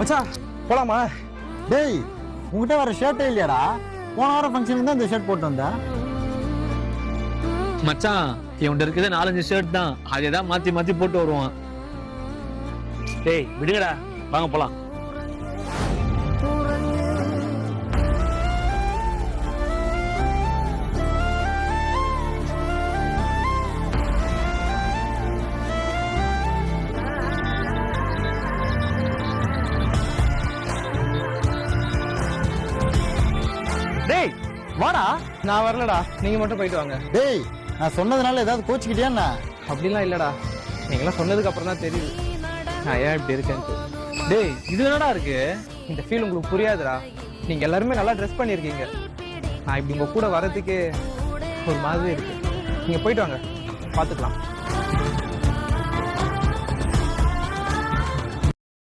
மச்சான் போலாமா? டேய் உங்ககிட்ட வர ஷர்ட்டே இல்லையாடா? போன வாரம் ஃபங்க்ஷனுக்கு தான் இந்த ஷர்ட் போட்டு வந்தேன். மச்சான் இவன்கிட்ட இருக்குது 4-5 ஷர்ட் தான், அதே தான் மாத்தி மாத்தி போட்டு வருவான். டேய் விடுங்கடா, வாங்க போலாம். டேய் வாடா. நான் வரலடா, நீங்க மட்டும் போயிட்டு வாங்க. டேய் நான் சொன்னதுனால ஏதாவது கோச்சிக்கிட்டியா என்ன? அப்படிலாம் இல்லடா, நீங்களாம் சொன்னதுக்கு அப்புறம் தான் தெரியுது நான் ஏன் இப்படி இருக்கேன்ட்டு. டேய் இது என்னடா இருக்கு? இந்த ஃபீல் உங்களுக்கு புரியாதுடா. நீங்க எல்லாருமே நல்லா ட்ரெஸ் பண்ணியிருக்கீங்க. நான் இப்படி உங்க கூட வர்றதுக்கே ஒரு மாதிரி இருக்கு. நீங்க போயிட்டு வாங்க, பார்த்துக்கலாம்.